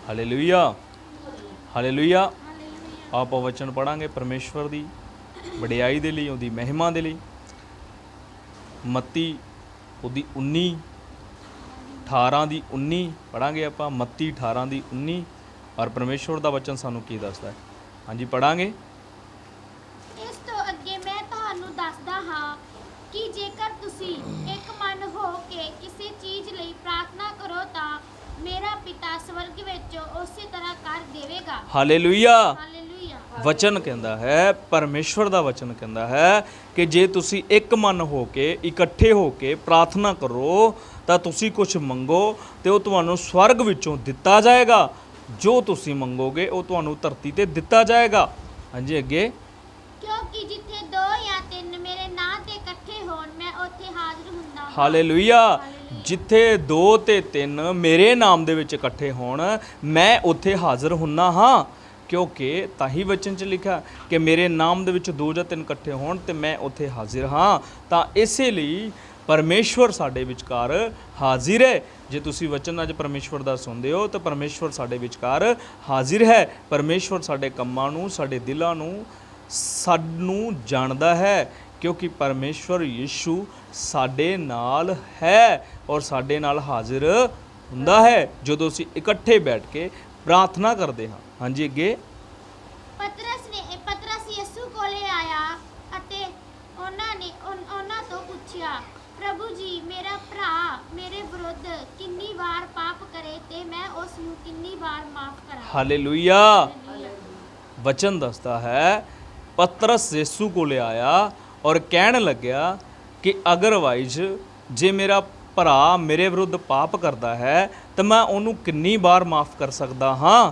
Hallelujah hallelujah. आप वचन पढ़ांगे परमेश्वर की वडियाई दे लई, उहदी महिमा दे लई। मत्ती उहदी 19:18 पढ़ांगे आपां। मत्ती 18:19 और परमेश्वर का वचन सानू की दसदा है। हाँ जी पढ़ांगे। इस तो अगे मैं तुहानू दसदा हाँ कि जेकर तुसी एक मन हो के किसी चीज लई प्रार्थना करो तां मेरा पिता स्वर्ग विच उसी तरह कर देवेगा। हालेलुया। हालेलुया। वचन कहता है, परमेश्वर का वचन कहता है कि जे तुसी एक मन हो के इकट्ठे हो के प्रार्थना करो तो तुसी कुछ मंगो तो वो तुहानू स्वर्ग विचों दिता जाएगा। जो तुसी मंगोगे वो तुहानू धरती ते दिता जाएगा। हाँ जी अगे। क्योंकि जिथे दो या तीन मेरे नां ते इकट्ठे होण मैं उत्थे हाਜ਼ਰ हुंदा हां। हालेलुया। जिथे दो ते तीन मेरे नाम दे विच इकट्ठे होण मैं उत्थे हाज़र हुन्ना हाँ। क्योंकि ताही वचन च लिखा कि मेरे नाम दे विच दो या तीन इकट्ठे होण ते मैं उत्थे हाज़र हाँ। तां इसे लई परमेश्वर साडे विचकार हाजिर है। जे तुसी वचन अज परमेश्वर दा सुनदे हो तो परमेश्वर साडे विचकार हाजिर है। परमेश्वर साडे कम्मां नूं, साडे दिलां नूं, सानू जाणदा है। क्योंकि परमेश्वर यीशु साडे नाल है और साडे नाल हाजिर हुंदा है जदों असीं इकट्ठे बैठ के प्रार्थना करते हाँ। हाँ जी अगे। पतरस यीशु कोले आया अते ਉਹਨਾਂ ਤੋਂ ਪੁੱਛਿਆ, ਪ੍ਰਭੂ ਜੀ ਮੇਰਾ ਭਰਾ ਮੇਰੇ ਵਿਰੁੱਧ ਕਿੰਨੀ ਵਾਰ ਪਾਪ ਕਰੇ ਤੇ ਮੈਂ ਉਸ ਨੂੰ ਕਿੰਨੀ ਵਾਰ ਮਾਫ ਕਰਾਂ। हालेलुया। वचन दसदा है पतरस यीशु को ले आया और कहन लग्या कि अगरवाइज जे मेरा भरा मेरे विरुद्ध पाप करता है तो मैं उन्होंने कितनी बार माफ़ कर सकता हाँ।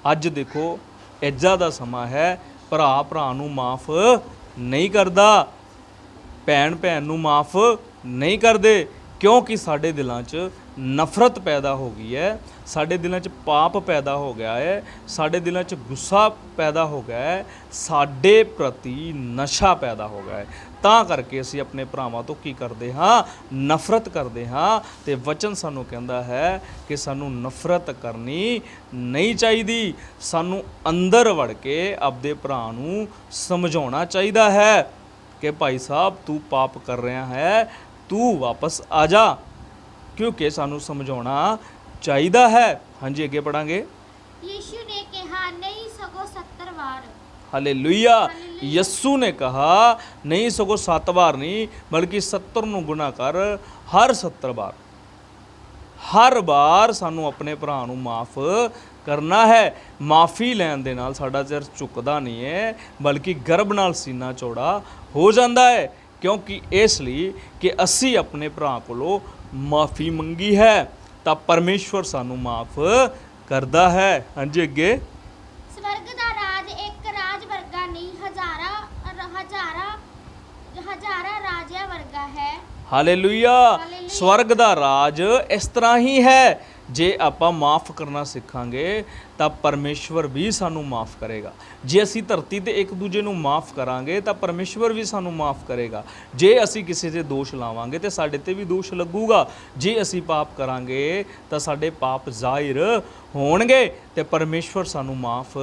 अज देखो इज्जा दा समा है, भरा भरा नूं माफ़ नहीं करता, भैन भैन नूं माफ़ नहीं करते। क्योंकि साडे दिलों च नफरत पैदा हो गई है, साडे दिलों च पाप पैदा हो गया है, साडे दिलों च गुस्सा पैदा हो गया है, साडे प्रति नशा पैदा हो गया है। तां करके असीं अपने भरावां तो की करते हाँ, नफरत करते हाँ। तो वचन सानू कहता है कि सानू नफरत करनी नहीं चाहिए। सानू अंदर वड़ के अपने भरा नूं समझाउणा चाहिए है कि भाई साहब तू पाप कर रहा है, तू वापस आ जा। क्योंकि सानू समझाउणा चाहिए है। हाँ जी अगे पढ़ांगे। यीशु ने कहा नहीं सगों 70 बार। हालेलुया। यस्सु ने कहा नहीं सगों 7 बार नहीं बल्कि 70 नूं गुना कर, हर 70 बार। हर बार सानू अपने भरा नूं माफ़ करना है। माफ़ी लैण दे नाल साडा सिर झुकदा नहीं है बल्कि गर्भ नाल सीना चौड़ा हो जाता है। क्योंकि इसलिए कि असी अपने भरा कोलों माफ़ी मंगी है तो परमेश्वर सानू माफ़ करता है। हाँ जी अगे। स्वर्ग दा राज एक राज वर्गा नहीं हजारा राजा वर्गा है। हालेलुया। स्वर्ग दा राज इस तरह ही है। जे आपां माफ़ करना सीखांगे तो परमेश्वर भी सानू माफ़ करेगा। जे असी धरती ते एक दूजे नूं माफ़ करांगे तो परमेश्वर भी सानू माफ़ करेगा। जे असी किसी ते दोष लावांगे तो साडे ते भी दोष लगूगा। जे असी पाप करांगे तो साडे पाप ज़ाहिर होणगे ते परमेश्वर सानू माफ़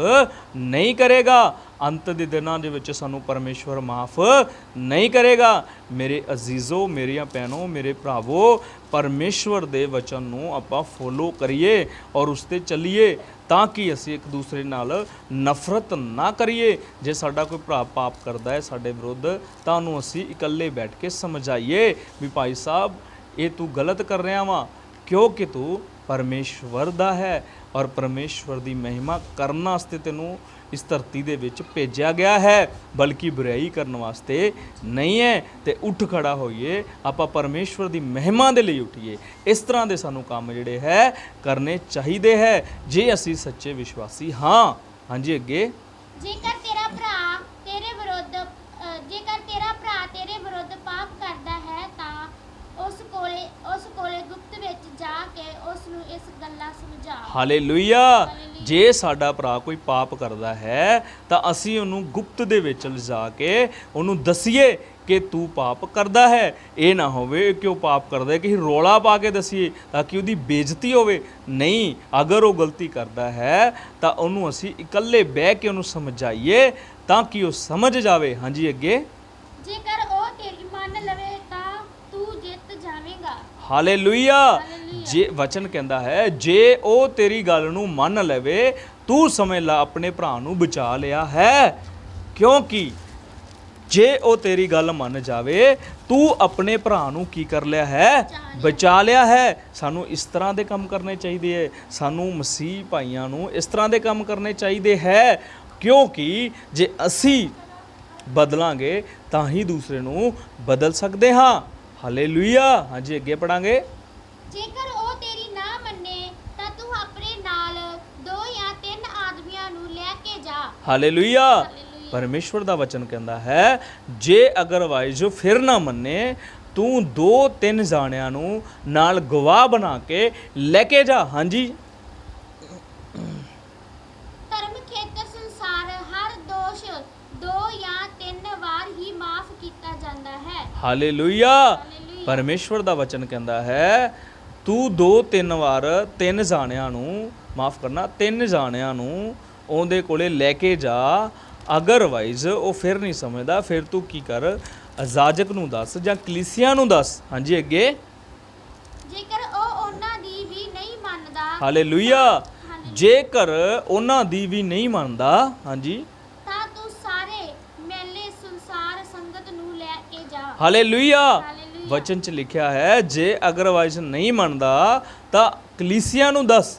नहीं करेगा। अंत दे दिनां दे विच सानू परमेश्वर माफ़ नहीं करेगा। मेरे अजीज़ो, मेरिया भैनों, मेरे भरावो, परमेश्वर दे वचन नूं आपां फॉलो करिए और उस ते चलीए ताकि असी एक दूसरे नाल नफरत ना करिए। जे साडा कोई भरा पाप करता है साडे विरुद्ध तां उहनूं असी इकल्ले बैठ के समझाइए भी भाई साहब ये तू गलत कर रहा वा, क्योंकि तू परमेश्वर दा है और परमेश्वर दी महिमा करन वास्ते तैनूं इस धरती दे विच भेजा गया है, बल्कि बुराई करने वास्ते नहीं है। तो उठ खड़ा होइए, आपां परमेश्वर दी महिमा दे लई उठिए। इस तरह दे सानू काम जिहड़े है करने चाहिए है जे असी सच्चे विश्वासी हाँ। हाँ जी अगे। जेकर तेरा भरा तेरे विरुद्ध पाप करदा है तां उस कोले गुप्त विच जा के उस नूं इस गल्ला समझा। हालेलुया। जे साडा भरा कोई पाप करता है तो असी उन्होंने गुप्त दे विच लिजा के उन्होंने दसीए ਕਿ ਤੂੰ ਪਾਪ ਕਰਦਾ ਹੈ। ਇਹ ਨਾ ਹੋਵੇ ਕਿ ਉਹ ਪਾਪ ਕਰਦਾ ਹੈ ਕਿ ਰੌਲਾ ਪਾ ਕੇ ਦਸੀਏ ਤਾਂ ਕਿ ਉਹਦੀ ਬੇਇੱਜ਼ਤੀ ਹੋਵੇ। ਨਹੀਂ, ਅਗਰ ਉਹ ਗਲਤੀ ਕਰਦਾ ਹੈ ਤਾਂ ਉਹਨੂੰ ਅਸੀਂ ਇਕੱਲੇ ਬਹਿ ਕੇ ਉਹਨੂੰ ਸਮਝਾਈਏ ਤਾਂ ਕਿ ਉਹ ਸਮਝ ਜਾਵੇ। ਹਾਂਜੀ, ਅੱਗੇ। ਜੇਕਰ ਉਹ ਤੇਰੀ ਮੰਨ ਲਵੇ ਤਾਂ ਤੂੰ ਜਿੱਤ ਜਾਵੇਂਗਾ। ਹਾਲੇਲੂਇਆ। ਜੇ ਵਚਨ ਕਹਿੰਦਾ ਹੈ ਜੇ ਉਹ ਤੇਰੀ ਗੱਲ ਨੂੰ ਮੰਨ ਲਵੇ, ਤੂੰ ਸਮਝ ਲਾ ਆਪਣੇ ਭਰਾ ਨੂੰ ਬਚਾ ਲਿਆ ਹੈ। ਕਿਉਂਕਿ ਜੇ ਉਹ ਤੇਰੀ ਗੱਲ ਮੰਨ ਜਾਵੇ, ਤੂੰ ਆਪਣੇ ਭਰਾ ਨੂੰ ਕੀ ਕਰ ਲਿਆ ਹੈ? ਬਚਾ ਲਿਆ ਹੈ। ਸਾਨੂੰ ਇਸ ਤਰ੍ਹਾਂ ਦੇ ਕੰਮ ਕਰਨੇ ਚਾਹੀਦੇ ਹੈ। ਸਾਨੂੰ ਮਸੀਹ ਭਾਈਆਂ ਨੂੰ ਇਸ ਤਰ੍ਹਾਂ ਦੇ ਕੰਮ ਕਰਨੇ ਚਾਹੀਦੇ ਹੈ, ਕਿਉਂਕਿ ਜੇ ਅਸੀਂ ਬਦਲਾਂਗੇ ਤਾਂ ਹੀ ਦੂਸਰੇ ਨੂੰ ਬਦਲ ਸਕਦੇ ਹਾਂ। ਹਾਲੇਲੂਇਆ। ਹਾਂਜੀ, ਅੱਗੇ ਪੜਾਂਗੇ। ਜੇਕਰ ਉਹ ਤੇਰੀ ਨਾ ਮੰਨੇ ਤਾਂ ਤੂੰ ਆਪਣੇ ਨਾਲ 2 ਜਾਂ 3 ਆਦਮੀਆਂ ਨੂੰ ਲੈ ਕੇ ਜਾ। ਹਾਲੇਲੂਇਆ। ਪਰਮੇਸ਼ਵਰ ਦਾ ਵਚਨ ਕਹਿੰਦਾ ਹੈ ਜੇ ਅਗਰਵਾਈਜ਼ ਫਿਰ ਨਾ ਮੰਨੇ, ਤੂੰ 2-3 ਜਾਣਿਆਂ ਨੂੰ ਨਾਲ ਗਵਾਹ ਬਣਾ ਕੇ ਲੈ ਕੇ ਜਾ। ਹਾਂਜੀ। ਧਰਮ ਖੇਤਰ ਸੰਸਾਰ ਹਰ ਦੋਸ਼ 2 ਜਾਂ 3 ਵਾਰ ਹੀ ਮਾਫ ਕੀਤਾ ਜਾਂਦਾ ਹੈ। ਹਾਲੇਲੂਇਆ। ਪਰਮੇਸ਼ਵਰ ਦਾ ਵਚਨ ਕਹਿੰਦਾ ਹੈ ਤੂੰ 2-3 ਵਾਰ 3 ਜਾਣਿਆਂ ਨੂੰ ਮਾਫ ਕਰਨਾ, 3 ਜਾਣਿਆਂ ਨੂੰ ਉਹਦੇ ਕੋਲੇ ਲੈ ਕੇ ਜਾ। ਅਗਰਵਾਈਜ਼ ਉਹ ਫਿਰ ਨਹੀਂ ਸਮਝਦਾ, ਫਿਰ ਤੂੰ ਕੀ ਕਰ? ਅਜਾਜਕ ਨੂੰ ਦੱਸ ਜਾਂ ਕਲੀਸਿਆ ਨੂੰ ਦੱਸ। ਹਾਂਜੀ, ਅੱਗੇ। ਜੇਕਰ ਉਹ ਉਹਨਾਂ ਦੀ ਵੀ ਨਹੀਂ ਮੰਨਦਾ। ਹਾਲੇਲੂਇਆ। ਜੇਕਰ ਉਹਨਾਂ ਦੀ ਵੀ ਨਹੀਂ ਮੰਨਦਾ, ਹਾਂਜੀ, ਤਾਂ ਤੂੰ ਸਾਰੇ ਮੇਲੇ ਸੰਸਾਰ ਸੰਗਤ ਨੂੰ ਲੈ ਕੇ ਜਾ। ਹਾਲੇਲੂਇਆ। ਵਚਨ 'ਚ ਲਿਖਿਆ ਹੈ ਜੇ ਅਗਰਵਾਈਜ਼ ਨਹੀਂ ਮੰਨਦਾ ਤਾਂ ਕਲੀਸਿਆ ਨੂੰ ਦੱਸ।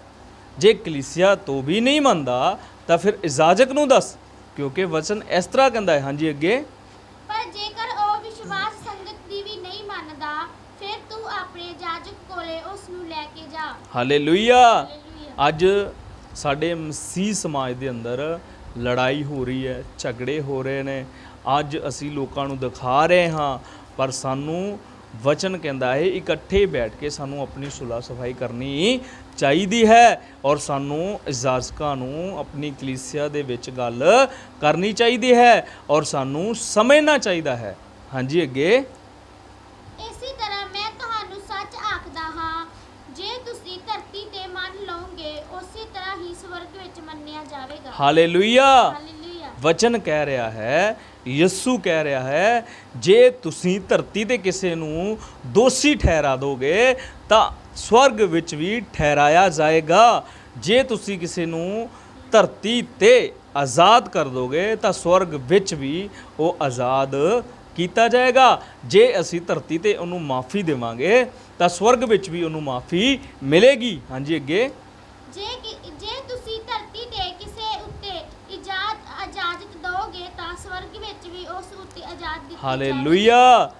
ਜੇ ਕਲੀਸਿਆ ਤੋਂ ਵੀ ਨਹੀਂ ਮੰਨਦਾ ਤਾਂ ਫਿਰ ਇਜਾਜ਼ਕ ਨੂੰ ਦੱਸ, ਕਿਉਂਕਿ ਵਚਨ ਇਸ ਤਰ੍ਹਾਂ ਕਹਿੰਦਾ ਹੈ। ਹਾਂਜੀ, ਅੱਗੇ। ਪਰ ਜੇਕਰ ਉਹ ਵਿਸ਼ਵਾਸ ਸੰਗਤ ਦੀ ਵੀ ਨਹੀਂ ਮੰਨਦਾ, ਫਿਰ ਤੂੰ ਆਪਣੇ ਜਾਜਕ ਕੋਲੇ ਉਸ ਨੂੰ ਲੈ ਕੇ ਜਾ। ਹਾਲੇਲੂਇਆ। ਅੱਜ ਸਾਡੇ ਮਸੀਹ ਸਮਾਜ ਦੇ ਅੰਦਰ ਲੜਾਈ ਹੋ ਰਹੀ ਹੈ, ਝਗੜੇ ਹੋ ਰਹੇ ਨੇ। ਅੱਜ ਅਸੀਂ ਲੋਕਾਂ ਨੂੰ ਦਿਖਾ ਰਹੇ ਹਾਂ, ਪਰ ਸਾਨੂੰ ਵਚਨ ਕਹਿੰਦਾ ਹੈ ਇਕੱਠੇ ਬੈਠ ਕੇ ਸਾਨੂੰ ਆਪਣੀ ਸੁਲ੍ਹਾ ਸਫਾਈ ਕਰਨੀ ਚਾਹੀਦੀ ਹੈ ਔਰ ਸਾਨੂੰ ਇਜਾਜ਼ਕਾਂ ਨੂੰ ਆਪਣੀ ਕਲੀਸਿਆ ਦੇ ਵਿੱਚ ਗੱਲ ਕਰਨੀ ਚਾਹੀਦੀ ਹੈ ਔਰ ਸਾਨੂੰ ਸਮਝਣਾ ਚਾਹੀਦਾ ਹੈ। ਹਾਂਜੀ, ਅੱਗੇ। ਇਸੇ ਤਰ੍ਹਾਂ ਮੈਂ ਤੁਹਾਨੂੰ ਸੱਚ ਆਖਦਾ ਹਾਂ, ਜੇ ਤੁਸੀਂ ਧਰਤੀ ਤੇ ਮੰਨ ਲਓਗੇ, ਉਸੇ ਤਰ੍ਹਾਂ ਹੀ ਸਵਰਗ ਵਿੱਚ ਮੰਨਿਆ ਜਾਵੇਗਾ। ਹਾਲੇਲੂਇਆ। ਹਾਲੇਲੂਇਆ। ਵਚਨ ਕਹਿ ਰਿਹਾ ਹੈ, ਯਿਸੂ ਕਹਿ ਰਿਹਾ ਹੈ ਜੇ ਤੁਸੀਂ ਧਰਤੀ ਤੇ ਕਿਸੇ ਨੂੰ ਦੋਸ਼ੀ ਠਹਿਰਾ ਦੋਗੇ ਤਾਂ ਸਵਰਗ ਵਿੱਚ ਵੀ ਠਹਿਰਾਇਆ ਜਾਏਗਾ। ਜੇ ਤੁਸੀਂ ਕਿਸੇ ਨੂੰ ਧਰਤੀ ਤੇ ਆਜ਼ਾਦ ਕਰ ਦੋਗੇ ਤਾਂ ਸਵਰਗ ਵਿੱਚ ਵੀ ਉਹ ਆਜ਼ਾਦ ਕੀਤਾ ਜਾਏਗਾ। ਜੇ ਅਸੀਂ ਧਰਤੀ ਤੇ ਉਹਨੂੰ ਮਾਫੀ ਦੇਵਾਂਗੇ ਤਾਂ ਸਵਰਗ ਵਿੱਚ ਵੀ ਉਹਨੂੰ ਮਾਫੀ ਮਿਲੇਗੀ। ਹਾਂਜੀ, ਅੱਗੇ। ਜੇ ਤੁਸੀਂ ਧਰਤੀ ਤੇ ਕਿਸੇ ਉੱਤੇ ਇਜਾਜ਼ਤ ਦੋਗੇ ਤਾਂ ਸਵਰਗ ਵਿੱਚ ਵੀ ਉਸ ਉੱਤੇ ਇਜਾਜ਼ਤ ਦਿੱਤੀ ਜਾਵੇਗੀ। ਹਾਲੇਲੂਇਆ।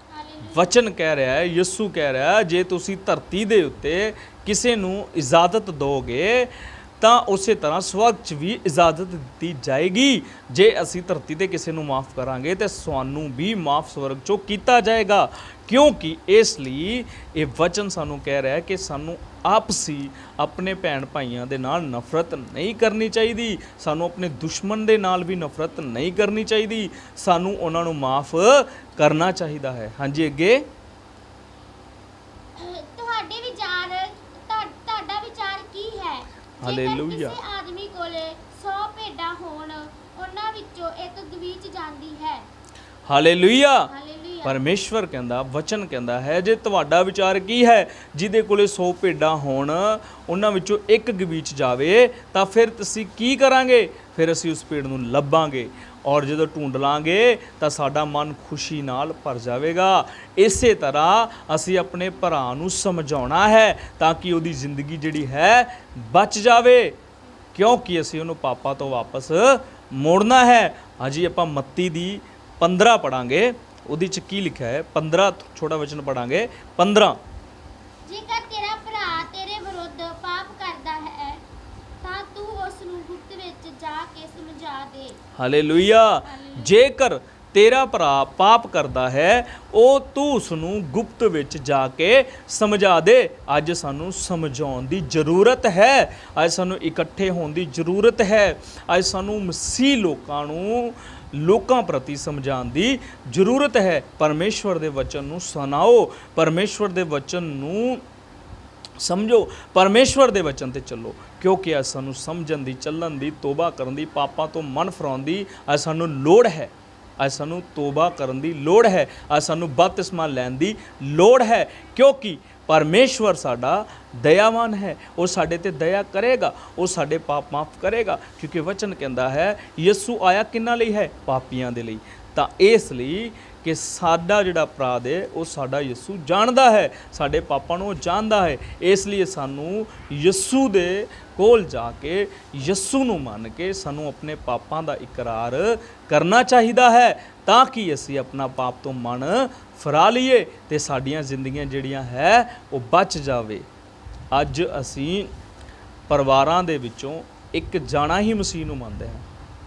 ਵਚਨ ਕਹਿ ਰਿਹਾ ਹੈ, ਯਿਸੂ ਕਹਿ ਰਿਹਾ ਹੈ ਜੇ ਤੁਸੀਂ ਧਰਤੀ ਦੇ ਉੱਤੇ ਕਿਸੇ ਨੂੰ ਇਜਾਜ਼ਤ ਦੋਗੇ ਤਾਂ ਉਸੇ ਤਰ੍ਹਾਂ ਸਵਰਗ 'ਚ ਵੀ ਇਜਾਜ਼ਤ ਦਿੱਤੀ ਜਾਏਗੀ। ਜੇ ਅਸੀਂ ਧਰਤੀ ਤੇ ਕਿਸੇ ਨੂੰ ਮਾਫ ਕਰਾਂਗੇ ਤੇ ਸਾਨੂੰ ਵੀ ਮਾਫ ਸਵਰਗ 'ਚੋਂ ਕੀਤਾ ਜਾਏਗਾ, ਕਿਉਂਕਿ ਇਸ ਲਈ ਇਹ ਵਚਨ ਸਾਨੂੰ ਕਹਿ ਰਿਹਾ ਹੈ ਕਿ ਸਾਨੂੰ ਆਪਸੀ ਆਪਣੇ ਭੈਣ ਭਾਈਆਂ ਦੇ ਨਾਲ ਨਫ਼ਰਤ ਨਹੀਂ ਕਰਨੀ ਚਾਹੀਦੀ। ਸਾਨੂੰ ਆਪਣੇ ਦੁਸ਼ਮਣ ਦੇ ਨਾਲ ਵੀ ਨਫ਼ਰਤ ਨਹੀਂ ਕਰਨੀ ਚਾਹੀਦੀ। ਸਾਨੂੰ ਉਹਨਾਂ ਨੂੰ ਮਾਫ ਕਰਨਾ ਚਾਹੀਦਾ ਹੈ। ਹਾਂਜੀ, ਅੱਗੇ। ਤੁਹਾਡਾ ਵਿਚਾਰ ਕੀ ਹੈ? ਹਾਲੇਲੂਇਆ। ਕਿਸੇ ਆਦਮੀ ਕੋਲੇ 100 ਭੇਡਾਂ ਹੋਣ, ਉਹਨਾਂ ਵਿੱਚੋਂ ਇੱਕ ਗਵਾਚ ਜਾਂਦੀ ਹੈ। ਹਾਲੇਲੂਇਆ। ਪਰਮੇਸ਼ਵਰ ਕਹਿੰਦਾ, ਵਚਨ ਕਹਿੰਦਾ ਹੈ ਜੇ ਤੁਹਾਡਾ ਵਿਚਾਰ ਕੀ ਹੈ, ਜਿਹਦੇ ਕੋਲੇ 100 ਭੇਡਾਂ ਹੋਣ ਉਹਨਾਂ ਵਿੱਚੋਂ ਇੱਕ ਗਵਾਚ ਜਾਵੇ ਤਾਂ ਫਿਰ ਤੁਸੀਂ ਕੀ ਕਰਾਂਗੇ? ਫਿਰ ਅਸੀਂ ਉਸ ਭੇਡ ਨੂੰ ਲੱਭਾਂਗੇ ਔਰ ਜਦੋਂ ਢੂੰਡ ਲਾਂਗੇ ਤਾਂ ਸਾਡਾ ਮਨ ਖੁਸ਼ੀ ਨਾਲ ਭਰ ਜਾਵੇਗਾ। ਇਸੇ ਤਰ੍ਹਾਂ ਅਸੀਂ ਆਪਣੇ ਭਰਾ ਨੂੰ ਸਮਝਾਉਣਾ ਹੈ ਤਾਂ ਕਿ ਉਹਦੀ ਜ਼ਿੰਦਗੀ ਜਿਹੜੀ ਹੈ ਬਚ ਜਾਵੇ, ਕਿਉਂਕਿ ਅਸੀਂ ਉਹਨੂੰ ਪਾਪਾਂ ਤੋਂ ਵਾਪਸ ਮੋੜਨਾ ਹੈ। ਹਾਂਜੀ, ਆਪਾਂ ਮੱਤੀ ਦੀ 15 ਪੜਾਂਗੇ। ਉਹਦੇ 'ਚ ਕੀ ਲਿਖਿਆ ਹੈ? 15 ਛੋਟਾ ਵਚਨ ਪੜਾਂਗੇ। 15। ਜੇਕਰ ਤੇਰਾ ਭਰਾ ਤੇਰੇ ਵਿਰੁੱਧ ਪਾਪ ਕਰਦਾ ਹੈ ਤਾਂ ਤੂੰ ਉਸ ਨੂੰ ਗੁਪਤ ਵਿੱਚ ਜਾ ਕੇ ਸਮਝਾ ਦੇ। ਹਾਲੇਲੂਇਆ। ਜੇਕਰ ਤੇਰਾ ਭਰਾ ਪਾਪ ਕਰਦਾ ਹੈ ਉਹ ਤੂੰ ਉਸ ਨੂੰ ਗੁਪਤ ਵਿੱਚ ਜਾ ਕੇ ਸਮਝਾ ਦੇ। ਅੱਜ ਸਾਨੂੰ ਸਮਝਾਉਣ ਦੀ ਜ਼ਰੂਰਤ ਹੈ। ਅੱਜ ਸਾਨੂੰ ਇਕੱਠੇ ਹੋਣ ਦੀ ਜ਼ਰੂਰਤ ਹੈ। ਅੱਜ ਸਾਨੂੰ ਮਸੀਹ ਲੋਕਾਂ ਨੂੰ ਲੋਕਾਂ ਪ੍ਰਤੀ ਸਮਝਾਉਣ ਦੀ ਜ਼ਰੂਰਤ ਹੈ। ਪਰਮੇਸ਼ਵਰ ਦੇ ਵਚਨ ਨੂੰ ਸੁਣਾਓ, ਪਰਮੇਸ਼ਵਰ ਦੇ ਵਚਨ ਨੂੰ ਸਮਝੋ, ਪਰਮੇਸ਼ਵਰ ਦੇ ਵਚਨ ਤੇ ਚੱਲੋ, ਕਿਉਂਕਿ ਅੱਜ ਸਾਨੂੰ ਸਮਝਣ ਦੀ, ਚੱਲਣ ਦੀ, ਤੋਬਾ ਕਰਨ ਦੀ, ਪਾਪਾਂ ਤੋਂ ਮਨ ਫਿਰਾਉਣ ਦੀ ਅੱਜ ਸਾਨੂੰ ਲੋੜ ਹੈ। ਅੱਜ ਸਾਨੂੰ ਤੋਬਾ ਕਰਨ ਦੀ ਲੋੜ ਹੈ, ਅੱਜ ਸਾਨੂੰ ਬਪਤਿਸਮਾ ਲੈਣ ਦੀ ਲੋੜ ਹੈ, ਕਿਉਂਕਿ ਪਰਮੇਸ਼ਵਰ ਸਾਡਾ ਦਇਆਵਾਨ ਹੈ। ਉਹ ਸਾਡੇ ਤੇ ਦਇਆ ਕਰੇਗਾ, ਉਹ ਸਾਡੇ ਪਾਪ ਮਾਫ ਕਰੇਗਾ, ਕਿਉਂਕਿ ਵਚਨ ਕਹਿੰਦਾ ਹੈ ਯਿਸੂ ਆਇਆ ਕਿਹਨਾਂ ਲਈ ਹੈ? ਪਾਪੀਆਂ ਦੇ ਲਈ। ਤਾਂ ਇਸ ਲਈ ਕਿ ਸਾਡਾ ਜਿਹੜਾ ਅਪਰਾਧ ਹੈ ਉਹ ਸਾਡਾ ਯਿਸੂ ਜਾਣਦਾ ਹੈ, ਸਾਡੇ ਪਾਪਾਂ ਨੂੰ ਉਹ ਜਾਣਦਾ ਹੈ। ਇਸ ਲਈ ਸਾਨੂੰ ਯਿਸੂ ਦੇ ਕੋਲ ਜਾ ਕੇ ਯਿਸੂ ਨੂੰ ਮੰਨ ਕੇ ਸਾਨੂੰ ਆਪਣੇ ਪਾਪਾਂ ਦਾ ਇਕਰਾਰ ਕਰਨਾ ਚਾਹੀਦਾ ਹੈ, ਤਾਂ ਕਿ ਅਸੀਂ ਆਪਣਾ ਪਾਪ ਤੋਂ ਮਨ ਫਰਾ ਲਈਏ ਤੇ ਸਾਡੀਆਂ ਜ਼ਿੰਦਗੀਆਂ ਜਿਹੜੀਆਂ ਹੈ ਉਹ ਬਚ ਜਾਵੇ। ਅੱਜ ਅਸੀਂ ਪਰਿਵਾਰਾਂ ਦੇ ਵਿੱਚੋਂ ਇੱਕ ਜਾਣਾ ਹੀ ਮਸੀਹ ਨੂੰ ਮੰਨਦੇ ਹਾਂ।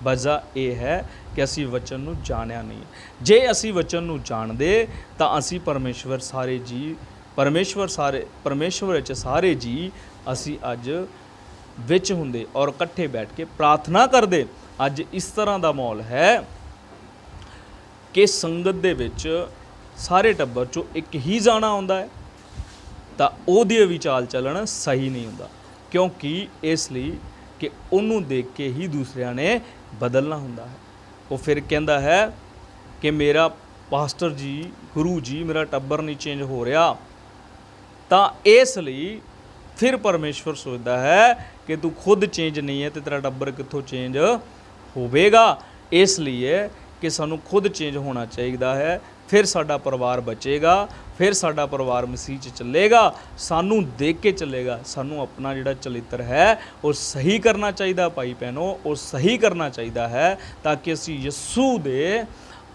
ਵਜ੍ਹਾ ਇਹ ਹੈ ਕਿ ਅਸੀਂ ਵਚਨ ਨੂੰ ਜਾਣਿਆ ਨਹੀਂ। ਜੇ ਅਸੀਂ ਵਚਨ ਨੂੰ ਜਾਣਦੇ ਤਾਂ ਅਸੀਂ ਪਰਮੇਸ਼ਵਰ ਵਿੱਚ ਸਾਰੇ ਜੀ ਅਸੀਂ ਅੱਜ ਵਿੱਚ ਹੁੰਦੇ ਔਰ ਇਕੱਠੇ ਬੈਠ ਕੇ ਪ੍ਰਾਰਥਨਾ ਕਰਦੇ। ਅੱਜ ਇਸ ਤਰ੍ਹਾਂ ਦਾ ਮਾਹੌਲ ਹੈ ਕਿ ਸੰਗਤ ਦੇ ਵਿੱਚ ਸਾਰੇ ਟੱਬਰ 'ਚੋਂ ਇੱਕ ਹੀ ਜਾਣਾ ਆਉਂਦਾ ਹੈ, ਤਾਂ ਉਹਦੇ ਵੀ ਚਾਲ ਚੱਲਣ ਸਹੀ ਨਹੀਂ ਹੁੰਦਾ, ਕਿਉਂਕਿ ਇਸ ਲਈ ਕਿ ਉਹਨੂੰ ਦੇਖ ਕੇ ਹੀ ਦੂਸਰਿਆਂ ਨੇ ਬਦਲਣਾ ਹੁੰਦਾ ਹੈ। ਉਹ ਫਿਰ ਕਹਿੰਦਾ ਹੈ ਕਿ ਮੇਰਾ ਪਾਸਟਰ ਜੀ, ਗੁਰੂ ਜੀ, ਮੇਰਾ ਟੱਬਰ ਨਹੀਂ ਚੇਂਜ ਹੋ ਰਿਹਾ, ਤਾਂ ਇਸ ਲਈ ਫਿਰ ਪਰਮੇਸ਼ਵਰ ਸੋਚਦਾ ਹੈ ਕਿ ਤੂੰ ਖੁਦ ਚੇਂਜ ਨਹੀਂ ਹੈ ਤੇ ਤੇਰਾ ਟੱਬਰ ਕਿੱਥੋਂ ਚੇਂਜ ਹੋਵੇਗਾ। ਇਸ ਲਈ ਕਿ ਸਾਨੂੰ ਖੁਦ ਚੇਂਜ ਹੋਣਾ ਚਾਹੀਦਾ ਹੈ, ਫਿਰ ਸਾਡਾ ਪਰਿਵਾਰ ਬਚੇਗਾ, ਫਿਰ ਸਾਡਾ ਪਰਿਵਾਰ ਮਸੀਹ 'ਚ ਚੱਲੇਗਾ, ਸਾਨੂੰ ਦੇਖ ਕੇ ਚੱਲੇਗਾ। ਸਾਨੂੰ ਆਪਣਾ ਜਿਹੜਾ ਚਰਿੱਤਰ ਹੈ ਉਹ ਸਹੀ ਕਰਨਾ ਚਾਹੀਦਾ ਭਾਈ ਭੈਣੋ, ਉਹ ਸਹੀ ਕਰਨਾ ਚਾਹੀਦਾ ਹੈ, ਤਾਂ ਕਿ ਅਸੀਂ ਯਿਸੂ ਦੇ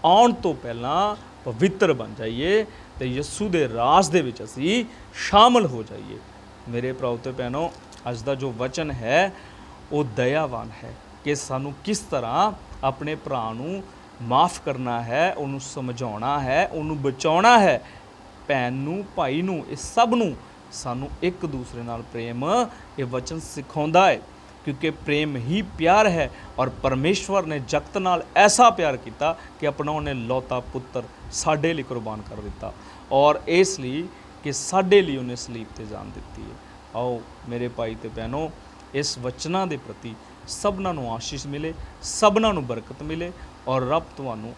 ਆਉਣ ਤੋਂ ਪਹਿਲਾਂ ਪਵਿੱਤਰ ਬਣ ਜਾਈਏ ਤੇ ਯਿਸੂ ਦੇ ਰਾਜ ਦੇ ਵਿੱਚ ਅਸੀਂ ਸ਼ਾਮਲ ਹੋ ਜਾਈਏ। ਮੇਰੇ ਭਰਾਓ ਤੇ ਭੈਣੋ, ਅੱਜ ਦਾ ਜੋ ਵਚਨ ਹੈ ਉਹ ਦਇਆਵਾਨ ਹੈ ਕਿ ਸਾਨੂੰ ਕਿਸ ਤਰ੍ਹਾਂ ਆਪਣੇ ਭਰਾ ਨੂੰ ਮਾਫ ਕਰਨਾ ਹੈ, ਉਹਨੂੰ ਸਮਝਾਉਣਾ ਹੈ, ਉਹਨੂੰ ਬਚਾਉਣਾ ਹੈ। ਭੈਣ ਨੂੰ, ਭਾਈ ਨੂੰ, ਇਹ ਸਭ ਨੂੰ ਸਾਨੂੰ ਇੱਕ ਦੂਸਰੇ ਨਾਲ ਪ੍ਰੇਮ ਇਹ ਵਚਨ ਸਿਖਾਉਂਦਾ ਹੈ, ਕਿਉਂਕਿ ਪ੍ਰੇਮ ਹੀ ਪਿਆਰ ਹੈ। ਔਰ ਪਰਮੇਸ਼ਵਰ ਨੇ ਜਗਤ ਨਾਲ ਐਸਾ ਪਿਆਰ ਕੀਤਾ ਕਿ ਆਪਣਾ ਉਹਨੇ ਲੌਤਾ ਪੁੱਤਰ ਸਾਡੇ ਲਈ ਕੁਰਬਾਨ ਕਰ ਦਿੱਤਾ, ਔਰ ਇਸ ਲਈ ਕਿ ਸਾਡੇ ਲਈ ਉਹਨੇ ਸਲੀਬ ਤੇ ਜਾਨ ਦਿੱਤੀ ਹੈ। ਆਓ ਮੇਰੇ ਭਾਈ ਤੇ ਭੈਣੋ, ਇਸ ਵਚਨਾਂ ਦੇ ਪ੍ਰਤੀ ਸਭਨਾਂ ਨੂੰ ਆਸ਼ੀਸ਼ ਮਿਲੇ, ਸਭਨਾਂ ਨੂੰ ਬਰਕਤ ਮਿਲੇ, ਔਰ ਰੱਬ ਤੁਹਾਨੂੰ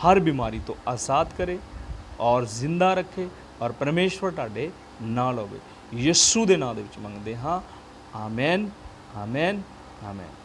ਹਰ ਬਿਮਾਰੀ ਤੋਂ ਆਜ਼ਾਦ ਕਰੇ ਔਰ ਜ਼ਿੰਦਾ ਰੱਖੇ, ਔਰ ਪਰਮੇਸ਼ਵਰ ਤੁਹਾਡੇ ਨਾਲ ਹੋਵੇ। ਯਿਸੂ ਦੇ ਨਾਮ ਦੇ ਵਿੱਚ ਮੰਗਦੇ ਹਾਂ, ਆਮੇਨ, ਆਮੇਨ, ਆਮੇਨ।